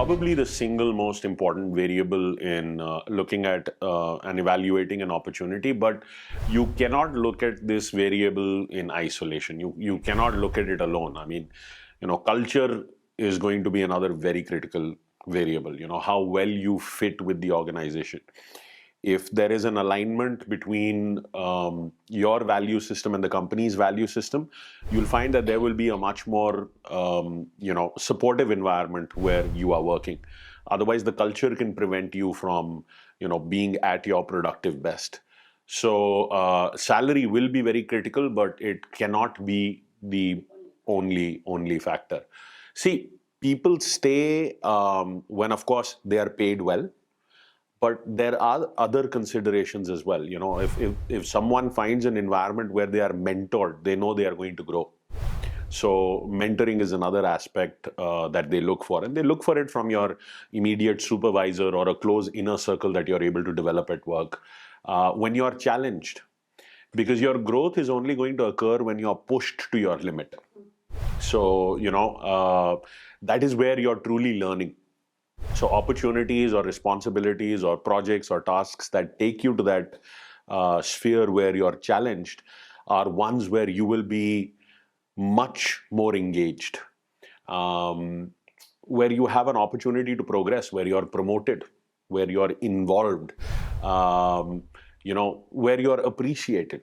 probably the single most important variable in looking at and evaluating an opportunity, but you cannot look at this variable in isolation. You cannot look at it alone. I mean, culture is going to be another very critical variable. How well you fit with the organization. If there is an alignment between your value system and the company's value system, you'll find that there will be a much more supportive environment where you are working. Otherwise, the culture can prevent you from being at your productive best. So salary will be very critical, but it cannot be the only factor. See, people stay when, of course, they are paid well. But there are other considerations as well. If someone finds an environment where they are mentored, they know they are going to grow. So mentoring is another aspect that they look for. And they look for it from your immediate supervisor or a close inner circle that you're able to develop at work. When you're challenged, because your growth is only going to occur when you're pushed to your limit. So, that is where you're truly learning. So opportunities or responsibilities or projects or tasks that take you to that sphere where you're challenged are ones where you will be much more engaged, where you have an opportunity to progress, where you're promoted, where you're involved, where you're appreciated.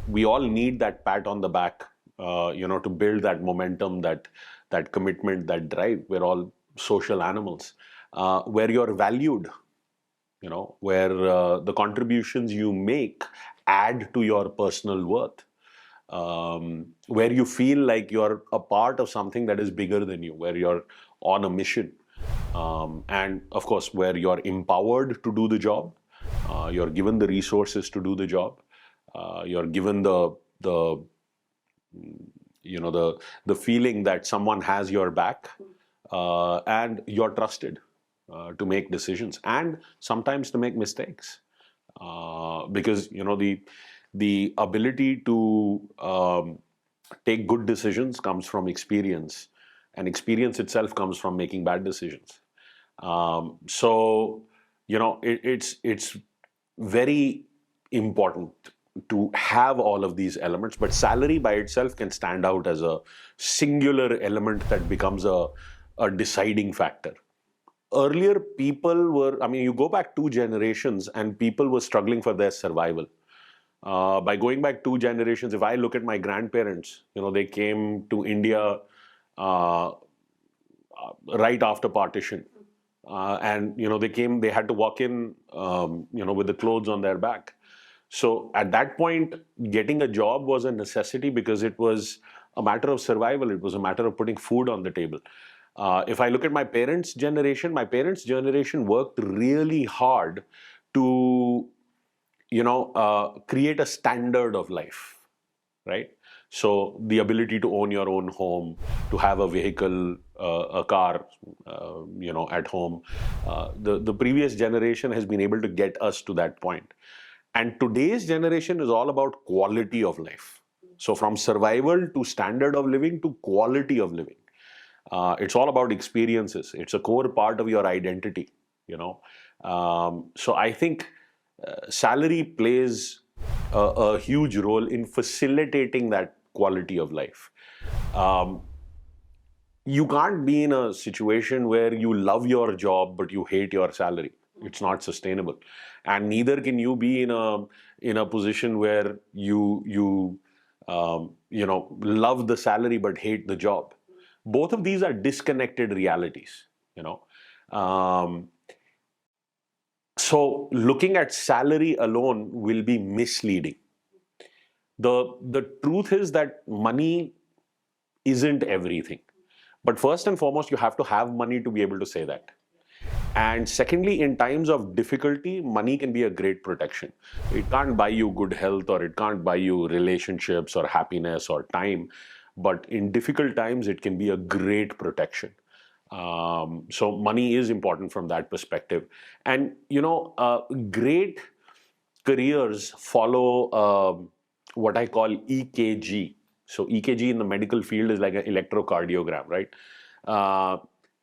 We all need that pat on the back, to build that momentum, that commitment, that drive. We're all social animals, where you're valued, where the contributions you make add to your personal worth, where you feel like you're a part of something that is bigger than you, where you're on a mission, and of course, where you're empowered to do the job, you're given the resources to do the job, you're given the feeling that someone has your back. And you're trusted to make decisions and sometimes to make mistakes, because the ability to take good decisions comes from experience, and experience itself comes from making bad decisions. So it's very important to have all of these elements, but salary by itself can stand out as a singular element that becomes a deciding factor. Earlier, people were, you go back 2 generations and people were struggling for their survival. By going back 2 generations, if I look at my grandparents, they came to India right after partition. And, they had to walk in, with the clothes on their back. So at that point, getting a job was a necessity because it was a matter of survival. It was a matter of putting food on the table. If I look at my parents' generation worked really hard to, create a standard of life, right? So the ability to own your own home, to have a vehicle, a car, at home. The previous generation has been able to get us to that point. And today's generation is all about quality of life. So from survival to standard of living to quality of living. It's all about experiences. It's a core part of your identity, So I think salary plays a huge role in facilitating that quality of life. You can't be in a situation where you love your job but you hate your salary. It's not sustainable, and neither can you be in a position where you love the salary but hate the job. Both of these are disconnected realities, So looking at salary alone will be misleading. The truth is that money isn't everything. But first and foremost, you have to have money to be able to say that. And secondly, in times of difficulty, money can be a great protection. It can't buy you good health, or it can't buy you relationships or happiness or time. But in difficult times, it can be a great protection. So money is important from that perspective. And, great careers follow what I call EKG. So EKG in the medical field is like an electrocardiogram, right?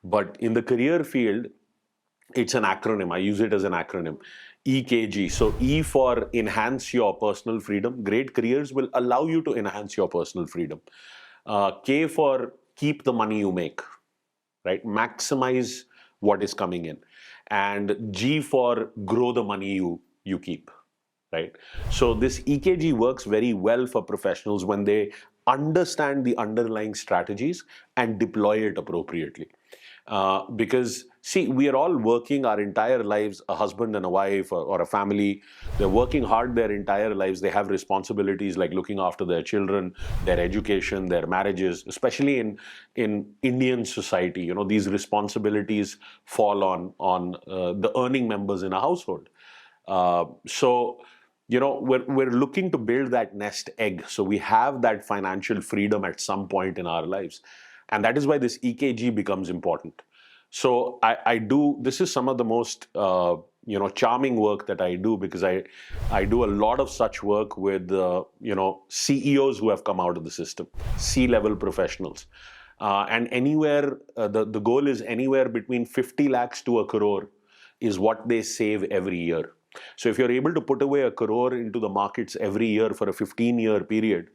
But in the career field, it's an acronym. I use it as an acronym. EKG. So E for enhance your personal freedom. Great careers will allow you to enhance your personal freedom. K for keep the money you make, right? Maximize what is coming in. And G for grow the money you keep, right? So this EKG works very well for professionals when they understand the underlying strategies and deploy it appropriately. Because see, we are all working our entire lives, a husband and a wife or a family, they're working hard their entire lives. They have responsibilities like looking after their children, their education, their marriages, especially in Indian society. You know, these responsibilities fall on the earning members in a household. So we're looking to build that nest egg, so we have that financial freedom at some point in our lives, and that is why this EKG becomes important. So I do, this is some of the most charming work that I do, because I do a lot of such work with CEOs who have come out of the system, C-level professionals, and anywhere the goal is anywhere between 50 lakhs to a crore is what they save every year. So if you're able to put away a crore into the markets every year for a 15-year period,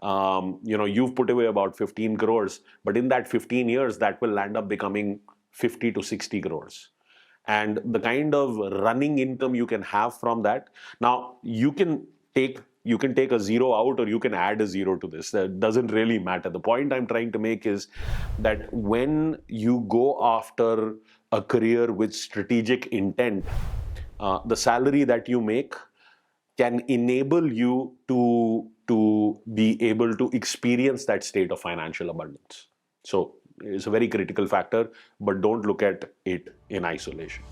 you've put away about 15 crores, but in that 15 years, that will land up becoming 50 to 60 crores. And the kind of running income you can have from that, now you can take a zero out, or you can add a zero to this. That doesn't really matter. The point I'm trying to make is that when you go after a career with strategic intent, the salary that you make can enable you to be able to experience that state of financial abundance. So it's a very critical factor, but don't look at it in isolation.